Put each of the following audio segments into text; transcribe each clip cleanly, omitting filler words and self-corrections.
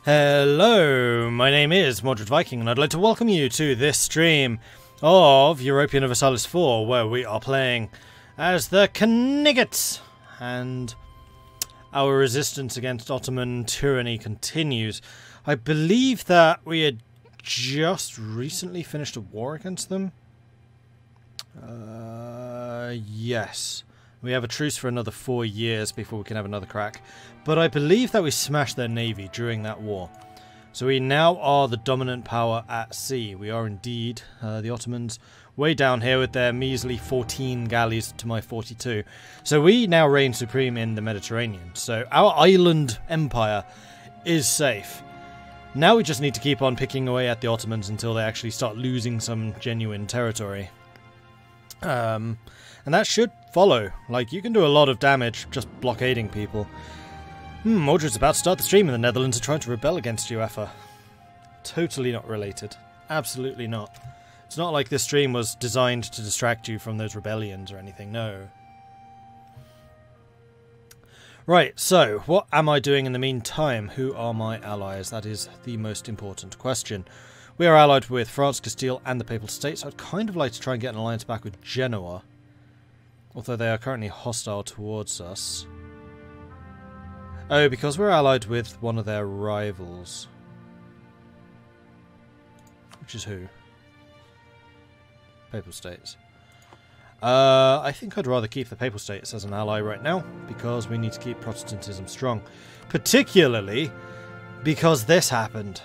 Hello, my name is Mordred Viking and I'd like to welcome you to this stream of Europa Universalis 4, where we are playing as the Knights, and our resistance against Ottoman tyranny continues. I believe that we had just recently finished a war against them. Yes. We have a truce for another 4 years before we can have another crack. But I believe that we smashed their navy during that war. So we now are the dominant power at sea. We are indeed the Ottomans way down here with their measly 14 galleys to my 42. So we now reign supreme in the Mediterranean. So our island empire is safe. Now we just need to keep on picking away at the Ottomans until they actually start losing some genuine territory. And that should follow. Like, you can do a lot of damage just blockading people. Mordred's about to start the stream and the Netherlands are trying to rebel against you, Effa. Totally not related. Absolutely not. It's not like this stream was designed to distract you from those rebellions or anything, no. Right, so, what am I doing in the meantime? Who are my allies? That is the most important question. We are allied with France, Castile and the Papal States. I'd kind of like to try and get an alliance back with Genoa, although they are currently hostile towards us. Oh, because we're allied with one of their rivals. Which is who? Papal States. I think I'd rather keep the Papal States as an ally right now, because we need to keep Protestantism strong. Particularly because this happened.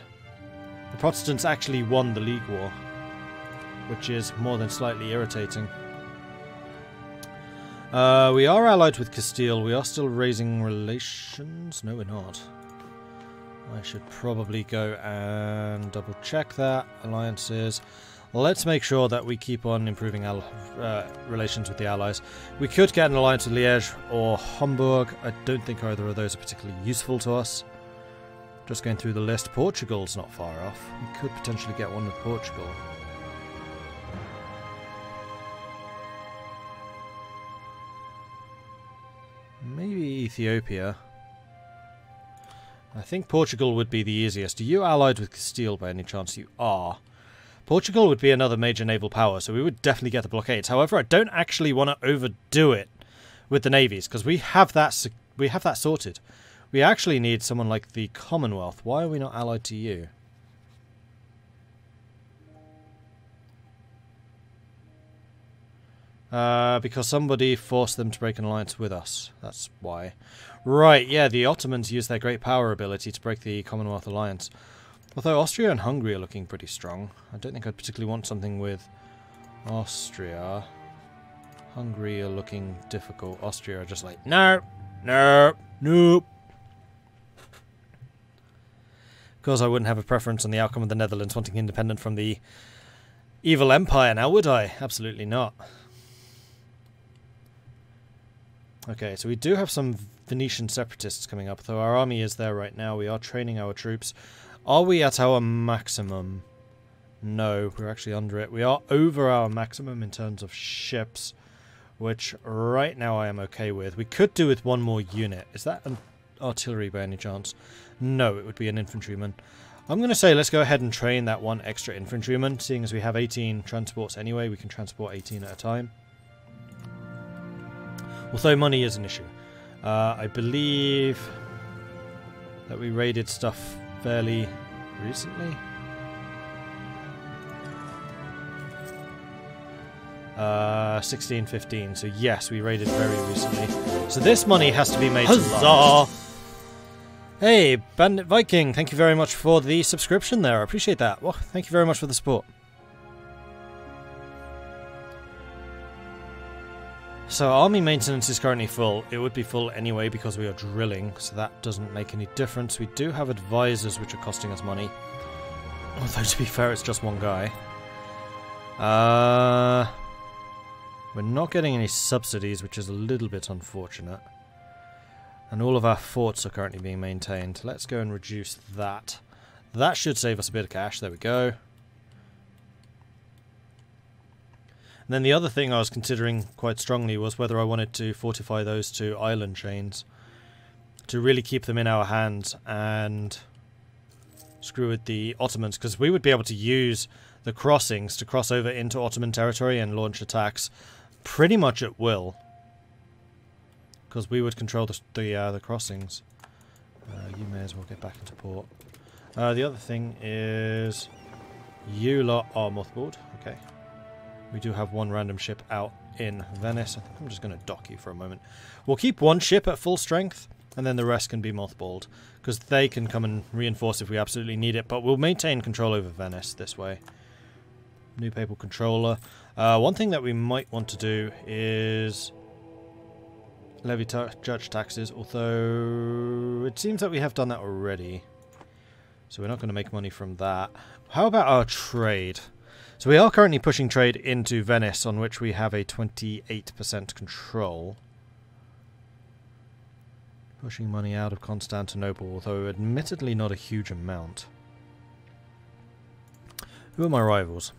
The Protestants actually won the League War, which is more than slightly irritating. We are allied with Castile. We are still raising relations. No, we're not. I should probably go and double check that. Alliances. Let's make sure that we keep on improving our relations with the allies. We could get an alliance with Liège or Hamburg. I don't think either of those are particularly useful to us. Just going through the list. Portugal's not far off. We could potentially get one with Portugal. Maybe Ethiopia. I think Portugal would be the easiest. Are you allied with Castile by any chance? You are. Portugal would be another major naval power, so we would definitely get the blockades. However, I don't actually want to overdo it with the navies, because we have that sorted. We actually need someone like the Commonwealth. Why are we not allied to you? Because somebody forced them to break an alliance with us. That's why. Right, yeah, the Ottomans used their great power ability to break the Commonwealth alliance. Although Austria and Hungary are looking pretty strong. I don't think I'd particularly want something with Austria. Hungary are looking difficult. Austria are just like, no, no, nope. Of course, I wouldn't have a preference on the outcome of the Netherlands wanting independent from the evil empire now, would I? Absolutely not. Okay, so we do have some Venetian separatists coming up, though our army is there right now. We are training our troops. Are we at our maximum? No, we're actually under it. We are over our maximum in terms of ships, which right now I am okay with. We could do with one more unit. Is that an artillery by any chance? No, it would be an infantryman. I'm going to say let's go ahead and train that one extra infantryman. Seeing as we have 18 transports anyway, we can transport 18 at a time. Although money is an issue. I believe that we raided stuff fairly recently. 1615. So yes, we raided very recently. So this money has to be made to last. Hey, Bandit Viking, thank you very much for the subscription there. I appreciate that. Well, thank you very much for the support. So army maintenance is currently full. It would be full anyway because we are drilling, so that doesn't make any difference. We do have advisors which are costing us money. Although to be fair, it's just one guy. We're not getting any subsidies, which is a little bit unfortunate. And all of our forts are currently being maintained. Let's go and reduce that. That should save us a bit of cash. There we go. And then the other thing I was considering quite strongly was whether I wanted to fortify those two island chains to really keep them in our hands and screw with the Ottomans, because we would be able to use the crossings to cross over into Ottoman territory and launch attacks pretty much at will. Because we would control the crossings. You may as well get back into port. The other thing is... you lot are mothballed. Okay. We do have one random ship out in Venice. I think I'm just going to dock you for a moment. We'll keep one ship at full strength, and then the rest can be mothballed. Because they can come and reinforce if we absolutely need it. But we'll maintain control over Venice this way. New papal controller. One thing that we might want to do is... levy judge taxes, although it seems that we have done that already. So we're not going to make money from that. How about our trade? So we are currently pushing trade into Venice, on which we have a 28% control. Pushing money out of Constantinople, although admittedly not a huge amount. Who are my rivals?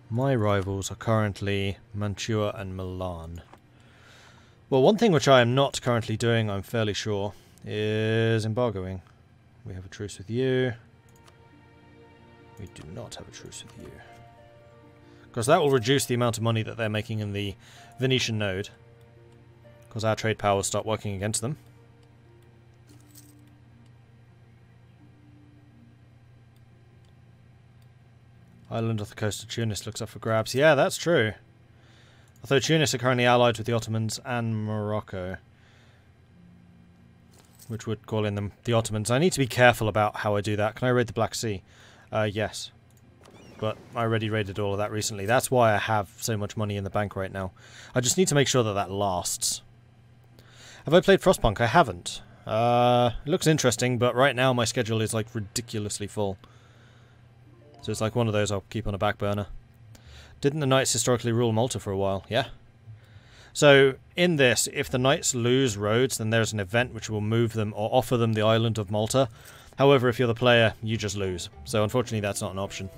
My rivals are currently Mantua and Milan. Well, one thing which I am not currently doing, I'm fairly sure, is embargoing. We have a truce with you. We do not have a truce with you. Because that will reduce the amount of money that they're making in the Venetian node. Because our trade power will start working against them. Island off the coast of Tunis looks up for grabs. Yeah, that's true. Although Tunis are currently allied with the Ottomans and Morocco. Which would call in the Ottomans. I need to be careful about how I do that. Can I raid the Black Sea? Yes. But I already raided all of that recently. That's why I have so much money in the bank right now. I just need to make sure that that lasts. Have I played Frostpunk? I haven't. It looks interesting, but right now my schedule is like ridiculously full. So it's like one of those I'll keep on a back burner. Didn't the Knights historically rule Malta for a while? Yeah. So in this, if the Knights lose Rhodes, then there's an event which will move them or offer them the island of Malta. However, if you're the player, you just lose. So unfortunately that's not an option.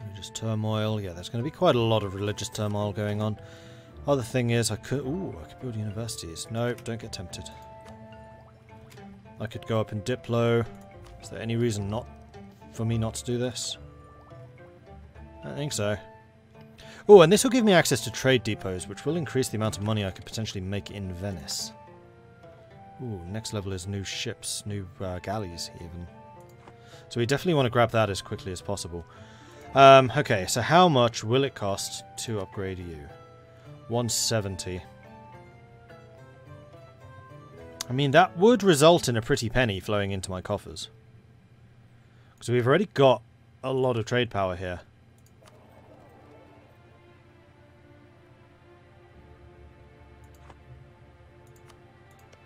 Religious turmoil. Yeah, there's going to be quite a lot of religious turmoil going on. Other thing is, I could build universities. No, don't get tempted. I could go up in Diplo. Is there any reason for me not to do this? I don't think so. Oh, and this will give me access to trade depots, which will increase the amount of money I could potentially make in Venice. Ooh, next level is new ships, new galleys even. So we definitely want to grab that as quickly as possible. Okay, so how much will it cost to upgrade you? 170. I mean, that would result in a pretty penny flowing into my coffers. Because we've already got a lot of trade power here.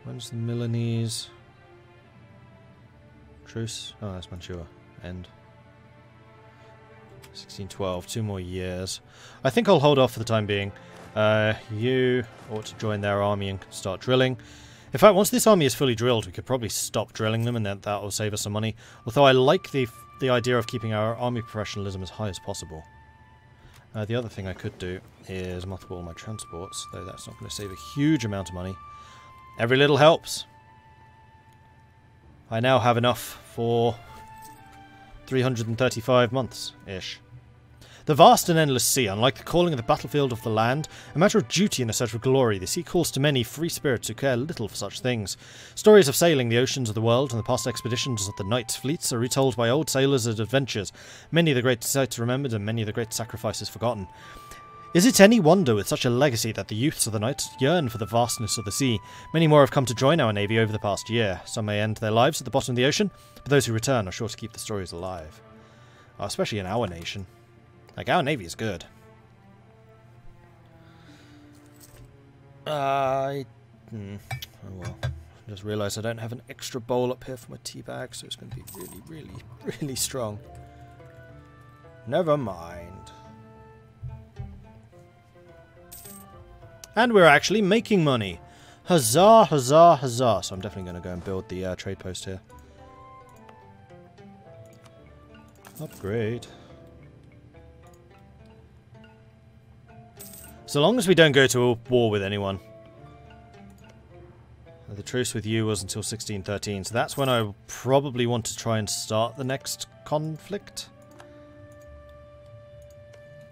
When's the Milanese truce? Oh, that's Mantua. End. 1612. 2 more years. I think I'll hold off for the time being. You ought to join their army and start drilling. In fact, once this army is fully drilled, we could probably stop drilling them, and that will save us some money. Although I like the idea of keeping our army professionalism as high as possible. The other thing I could do is mothball my transports, though that's not going to save a huge amount of money. Every little helps. I now have enough for 335 months-ish. The vast and endless sea, unlike the calling of the battlefield of the land, a matter of duty and a search for glory, the sea calls to many free spirits who care little for such things. Stories of sailing the oceans of the world and the past expeditions of the knights' fleets are retold by old sailors as adventures, many of the great sights remembered and many of the great sacrifices forgotten. Is it any wonder with such a legacy that the youths of the knights yearn for the vastness of the sea? Many more have come to join our navy over the past year. Some may end their lives at the bottom of the ocean, but those who return are sure to keep the stories alive. Especially in our nation. Like, our navy is good. Oh well. I just realised I don't have an extra bowl up here for my tea bag, so it's going to be really, really, really strong. Never mind. And we're actually making money. Huzzah, huzzah, huzzah. So I'm definitely going to go and build the trade post here. Upgrade. So long as we don't go to a war with anyone. The truce with you was until 1613, so that's when I probably want to try and start the next conflict.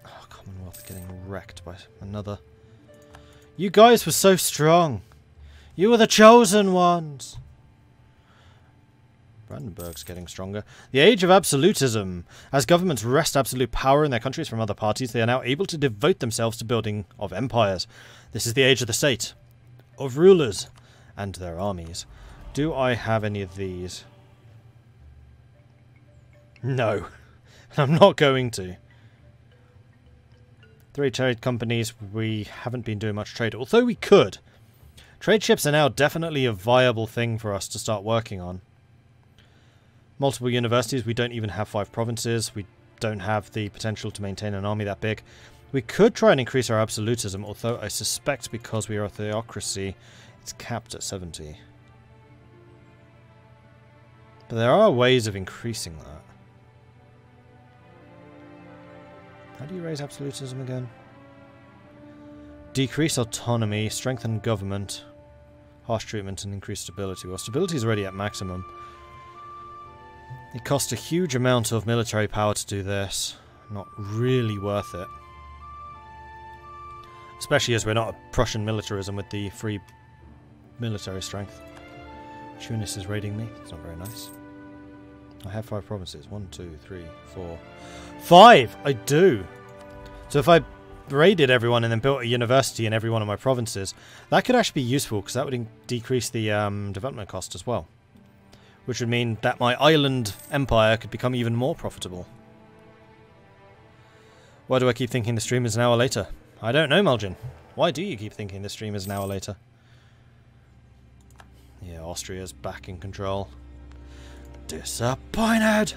Oh, Commonwealth getting wrecked by another. You guys were so strong. You were the chosen ones. Brandenburg's getting stronger. The age of absolutism. As governments wrest absolute power in their countries from other parties, they are now able to devote themselves to building of empires. This is the age of the state, of rulers, and their armies. Do I have any of these? No. I'm not going to. 3 trade companies. We haven't been doing much trade, although we could. Trade ships are now definitely a viable thing for us to start working on. Multiple universities. We don't even have 5 provinces. We don't have the potential to maintain an army that big. We could try and increase our absolutism, although I suspect because we are a theocracy, it's capped at 70. But there are ways of increasing that. How do you raise absolutism again? Decrease autonomy, strengthen government, harsh treatment, and increase stability. Well, stability is already at maximum. It costs a huge amount of military power to do this. Not really worth it. Especially as we're not a Prussian militarism with the free military strength. Tunis is raiding me. It's not very nice. I have 5 provinces. 1, 2, 3, 4, 5! I do! So if I raided everyone and then built a university in every one of my provinces, that could actually be useful because that would decrease the development cost as well. Which would mean that my island empire could become even more profitable. Why do I keep thinking the stream is an hour later? I don't know, Mulgin. Why do you keep thinking the stream is an hour later? Yeah, Austria's back in control. Disappointed!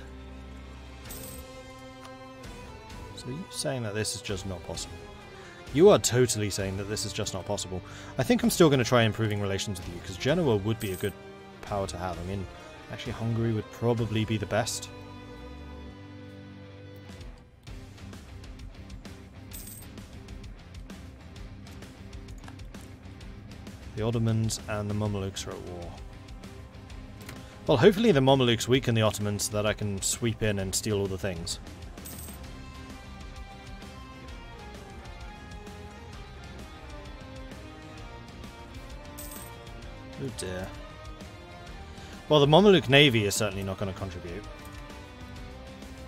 So are you saying that this is just not possible? You are totally saying that this is just not possible. I think I'm still going to try improving relations with you, because Genoa would be a good power to have. I mean, actually Hungary would probably be the best. The Ottomans and the Mamelukes are at war. Well, hopefully the Mamelukes weaken the Ottomans so that I can sweep in and steal all the things. Oh dear. Well, the Mameluke navy is certainly not going to contribute.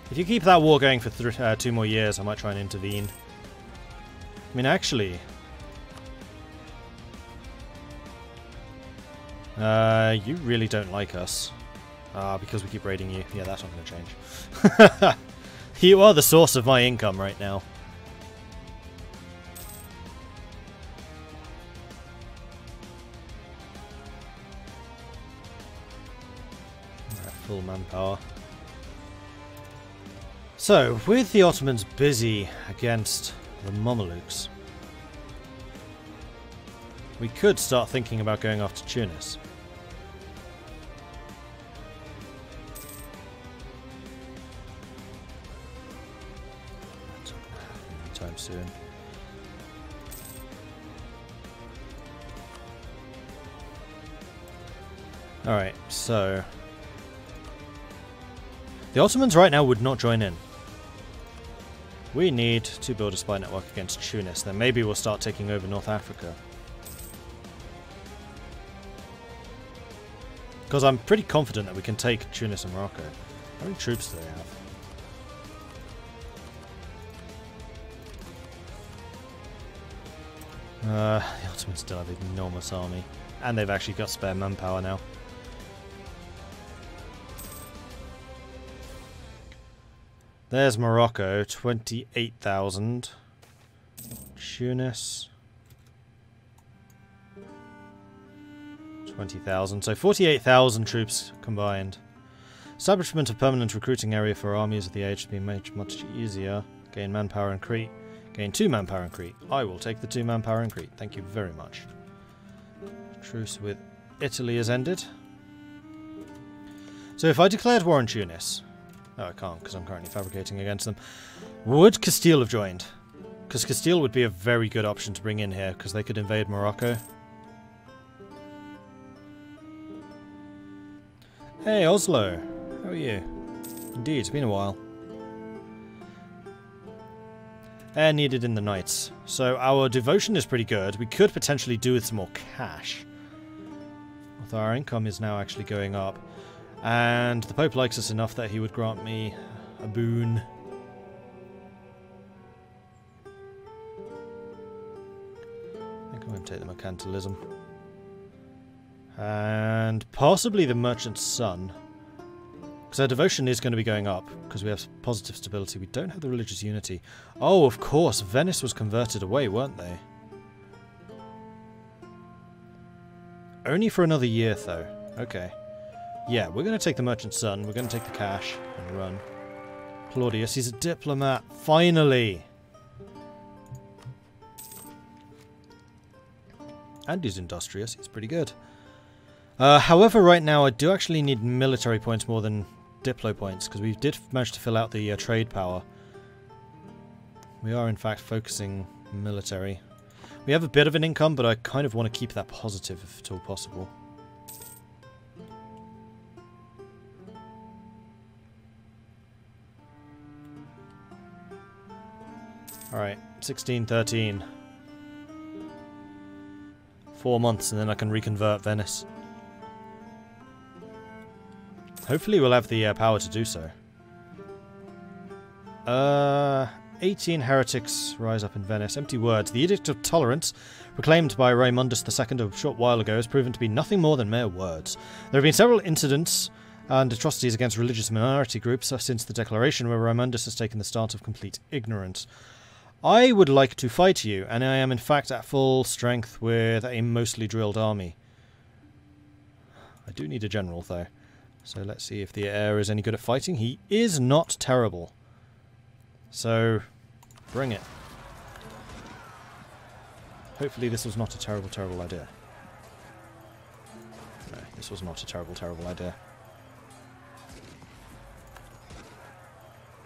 If you keep that war going for 2 more years, I might try and intervene. I mean, actually... you really don't like us. Because we keep raiding you. Yeah, that's not going to change. You are the source of my income right now. Full manpower. So, with the Ottomans busy against the Mamelukes, we could start thinking about going after Tunis. That's not going to happen anytime soon. Alright, so... the Ottomans right now would not join in. We need to build a spy network against Tunis, then maybe we'll start taking over North Africa. Because I'm pretty confident that we can take Tunis and Morocco. How many troops do they have? The Ottomans still have an enormous army. And they've actually got spare manpower now. There's Morocco, 28,000. Tunis, 20,000. So 48,000 troops combined. Establishment of permanent recruiting area for armies of the age has been made much easier. Gain manpower in Crete. Gain 2 manpower in Crete. I will take the 2 manpower in Crete. Thank you very much. Truce with Italy has ended. So if I declared war on Tunis... no, I can't, because I'm currently fabricating against them. Would Castile have joined? Because Castile would be a very good option to bring in here, because they could invade Morocco. Hey, Oslo. How are you? Indeed, it's been a while. Air needed in the Knights. So our devotion is pretty good. We could potentially do with some more cash. Although our income is now actually going up. And the Pope likes us enough that he would grant me a boon. I think I'm going to take the mercantilism. And possibly the merchant's son. Because our devotion is going to be going up, because we have positive stability. We don't have the religious unity. Oh, of course, Venice was converted away, weren't they? Only for another year, though. Okay. Yeah, we're going to take the merchant's son, we're going to take the cash, and run. Claudius, he's a diplomat, finally! And he's industrious, he's pretty good. However, right now I do actually need military points more than Diplo points, because we did manage to fill out the trade power. We are in fact focusing military. We have a bit of an income, but I kind of want to keep that positive if at all possible. Alright, 1613. 4 months and then I can reconvert Venice. Hopefully we'll have the power to do so. 18 heretics rise up in Venice. Empty words. The Edict of Tolerance, proclaimed by Raymundus II a short while ago, has proven to be nothing more than mere words. There have been several incidents and atrocities against religious minority groups since the declaration, where Raymundus has taken the stance of complete ignorance. I would like to fight you, and I am in fact at full strength with a mostly drilled army. I do need a general, though. So let's see if the heir is any good at fighting. He is not terrible. So, bring it. Hopefully this was not a terrible, terrible idea. No, this was not a terrible, terrible idea.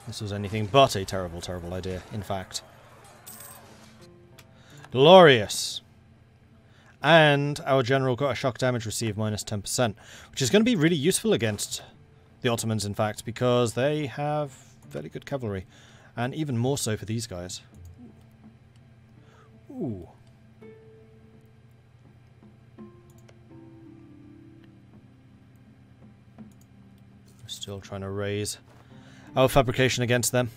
This was anything but a terrible, terrible idea, in fact. Glorious! And our general got a shock damage received minus 10%, which is going to be really useful against the Ottomans, in fact, because they have fairly good cavalry. And even more so for these guys. Ooh. We're still trying to raise our fabrication against them.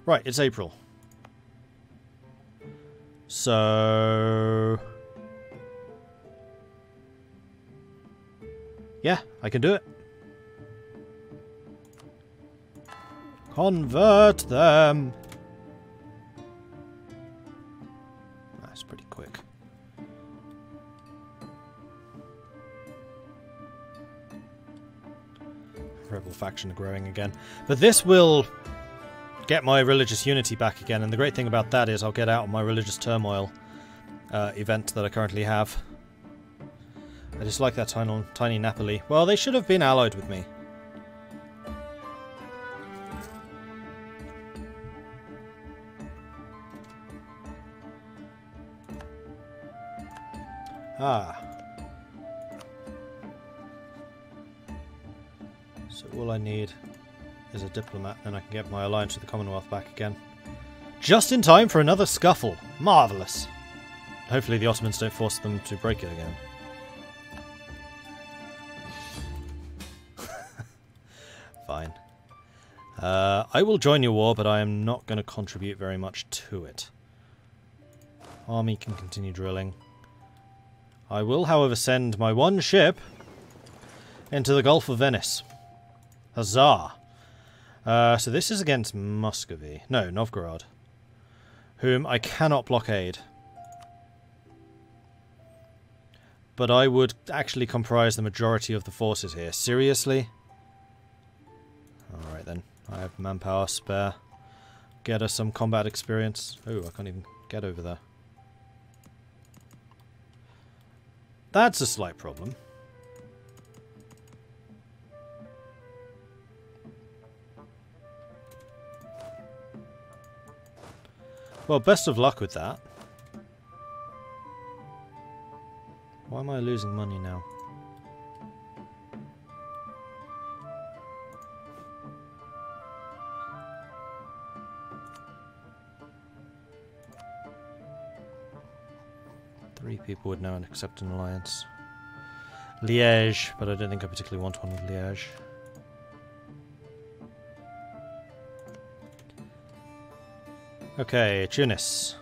Right, it's April. So... yeah, I can do it. Convert them! That's pretty quick. Rebel faction are growing again. But this will get my religious unity back again, and the great thing about that is I'll get out of my religious turmoil event that I currently have. I dislike that tiny Napoli. Well, they should have been allied with me. Ah. So all I need is a diplomat, and I can get my alliance with the Commonwealth back again. Just in time for another scuffle. Marvellous. Hopefully the Ottomans don't force them to break it again. Fine. I will join your war, but I am not going to contribute very much to it. Army can continue drilling. I will, however, send my one ship into the Gulf of Venice. Huzzah! So this is against Muscovy. No, Novgorod. Whom I cannot blockade. But I would actually comprise the majority of the forces here. Seriously? Alright then. I have manpower spare. Get us some combat experience. Oh, I can't even get over there. That's a slight problem. Well, best of luck with that. Why am I losing money now? Three people would now accept an alliance. Liège, but I don't think I particularly want one with Liège. Okay, Tunis.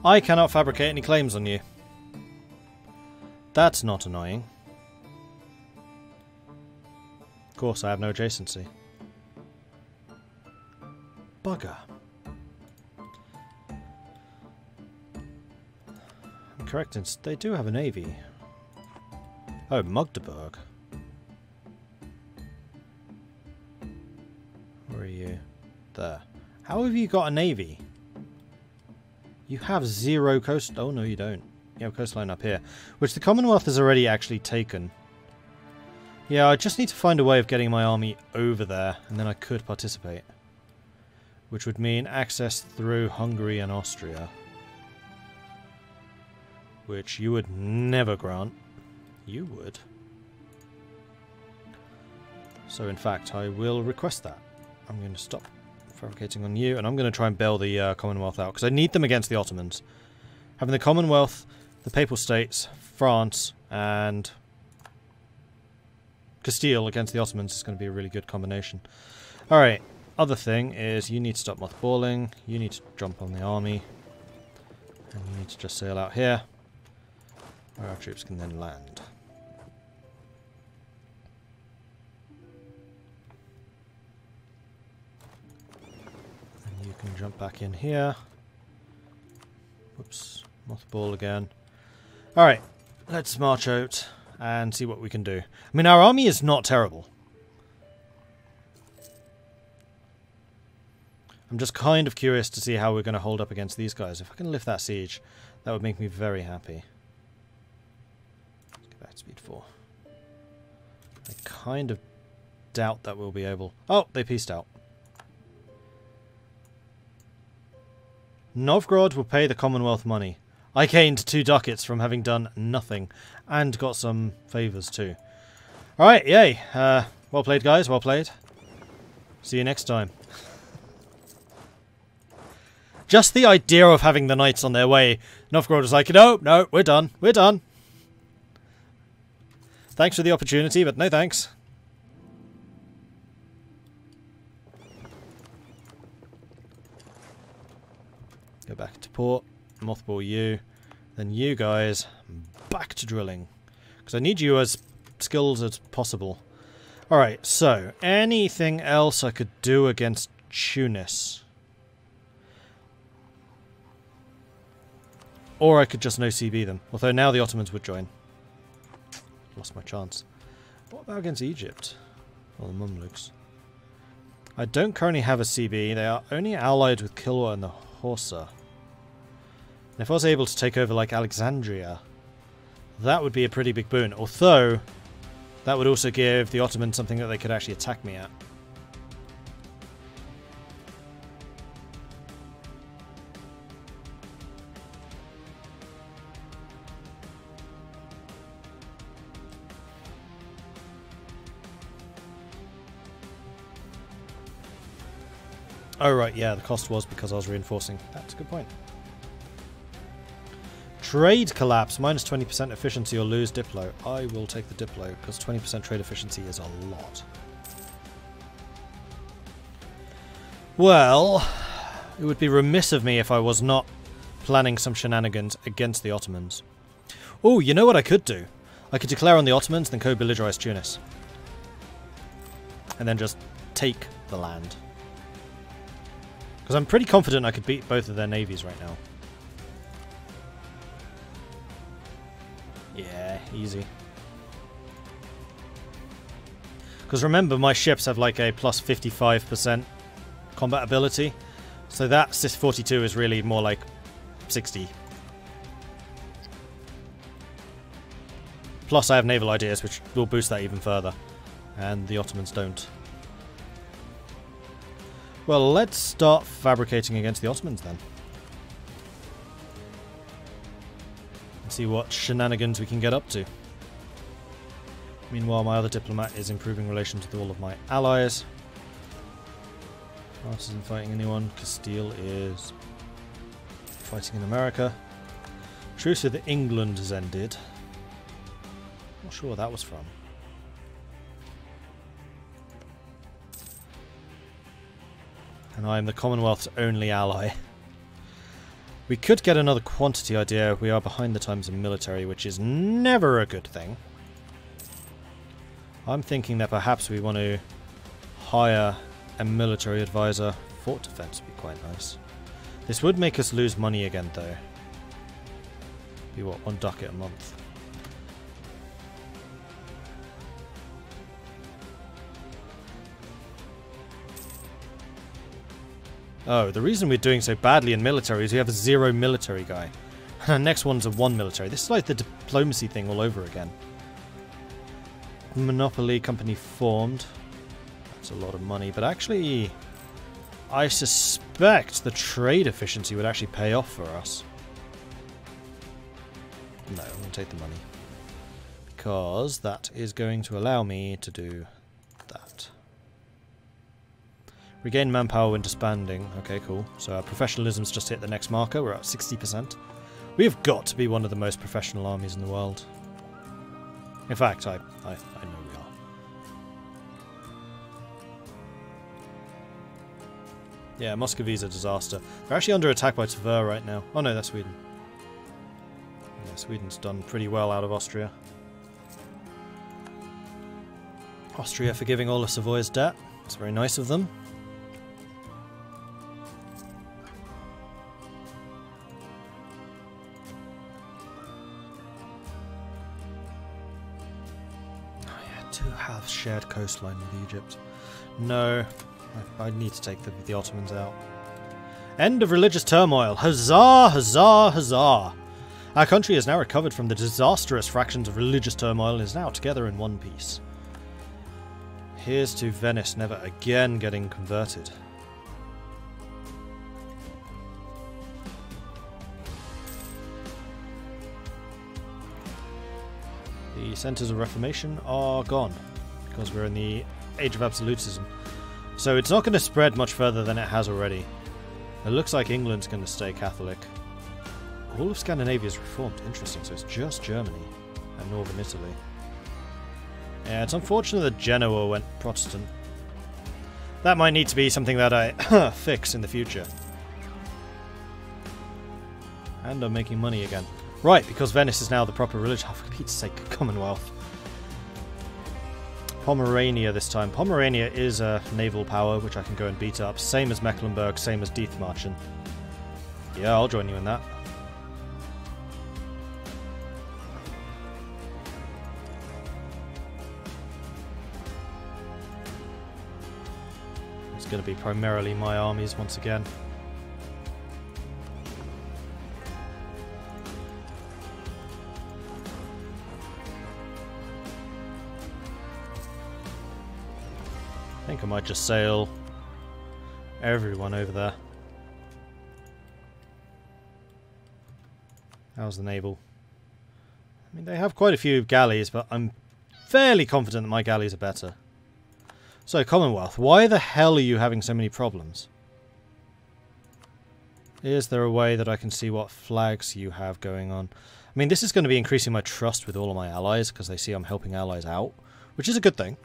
I cannot fabricate any claims on you. That's not annoying. Of course, I have no adjacency. Bugger. I'm correct, they do have a navy. Oh, Magdeburg. Where are you? There. How have you got a navy? You have zero coast... Oh, no, you don't. You have coastline up here, which the Commonwealth has already actually taken. Yeah, I just need to find a way of getting my army over there, and then I could participate. Which would mean access through Hungary and Austria. Which you would never grant. You would. So, in fact, I will request that. I'm going to stop fabricating on you, and I'm going to try and bail the Commonwealth out, because I need them against the Ottomans. Having the Commonwealth, the Papal States, France, and Castile against the Ottomans is going to be a really good combination. Alright, other thing is you need to stop mothballing, you need to jump on the army, and you need to just sail out here, where our troops can then land. You can jump back in here. Whoops, mothball again. Alright, let's march out and see what we can do. I mean, our army is not terrible. I'm just kind of curious to see how we're going to hold up against these guys. If I can lift that siege, that would make me very happy. Let's get back to speed 4. I kind of doubt that we'll be able... Oh, they pieced out. Novgorod will pay the Commonwealth money. I gained 2 ducats from having done nothing, and got some favours too. Alright, yay. Well played, guys, well played. See you next time. Just the idea of having the knights on their way. Novgorod was like, no, we're done, we're done. Thanks for the opportunity, but no thanks. Go back to port, mothball you, then you guys back to drilling. Because I need you as skilled as possible. Alright, so, anything else I could do against Tunis? Or I could just no CB them. Although now the Ottomans would join. Lost my chance. What about against Egypt? Well, the Mamluks. I don't currently have a CB. They are only allied with Kilwa and the Horsa. And if I was able to take over, like, Alexandria, that would be a pretty big boon. Although, that would also give the Ottomans something that they could actually attack me at. Oh, right, yeah, the cost was because I was reinforcing. That's a good point. Trade collapse, minus 20% efficiency or lose Diplo. I will take the Diplo, because 20% trade efficiency is a lot. Well, it would be remiss of me if I was not planning some shenanigans against the Ottomans. Oh, you know what I could do? I could declare on the Ottomans, then co-belligerize Tunis. And then just take the land. Because I'm pretty confident I could beat both of their navies right now. Yeah, easy. Because remember, my ships have like a plus 55% combat ability. So that Cis 42 is really more like 60. Plus I have naval ideas, which will boost that even further. And the Ottomans don't. Well, let's start fabricating against the Ottomans then. And see what shenanigans we can get up to. Meanwhile, my other diplomat is improving relations with all of my allies. France isn't fighting anyone. Castile is fighting in America. Truce with England has ended. Not sure where that was from. And I am the Commonwealth's only ally. We could get another quantity idea. We are behind the times in military, which is never a good thing. I'm thinking that perhaps we want to hire a military advisor. Fort defense would be quite nice. This would make us lose money again, though. Be what, 1 ducat a month. Oh, the reason we're doing so badly in military is we have a 0 military guy. And our next one's a 1 military. This is like the diplomacy thing all over again. Monopoly company formed. That's a lot of money, but actually I suspect the trade efficiency would actually pay off for us. No, I'm going to take the money. Because that is going to allow me to do that. Regain manpower when disbanding. Okay, cool. So our professionalism's just hit the next marker. We're at 60%. We have got to be one of the most professional armies in the world. In fact, I know we are. Yeah, Muscovy's a disaster. They're actually under attack by Tver right now. Oh no, that's Sweden. Yeah, Sweden's done pretty well out of Austria. Austria forgiving all of Savoy's debt. It's very nice of them. Shared coastline with Egypt. No, I need to take the Ottomans out. End of religious turmoil. Huzzah, huzzah, huzzah. Our country has now recovered from the disastrous fractions of religious turmoil and is now together in one piece. Here's to Venice never again getting converted. The centres of Reformation are gone. Because we're in the age of absolutism. So it's not going to spread much further than it has already. It looks like England's going to stay Catholic. All of Scandinavia is reformed. Interesting, so it's just Germany and northern Italy. Yeah, it's unfortunate that Genoa went Protestant. That might need to be something that I fix in the future. And I'm making money again. Right, because Venice is now the proper religion. Oh, for Pete's sake, Commonwealth. Pomerania this time. Pomerania is a naval power which I can go and beat up. Same as Mecklenburg, same as Dithmarschen. Yeah, I'll join you in that. It's going to be primarily my armies once again. I think I might just sail everyone over there. How's the naval? I mean, they have quite a few galleys, but I'm fairly confident that my galleys are better. So, Commonwealth, why the hell are you having so many problems? Is there a way that I can see what flags you have going on? I mean, this is going to be increasing my trust with all of my allies, because they see I'm helping allies out, which is a good thing.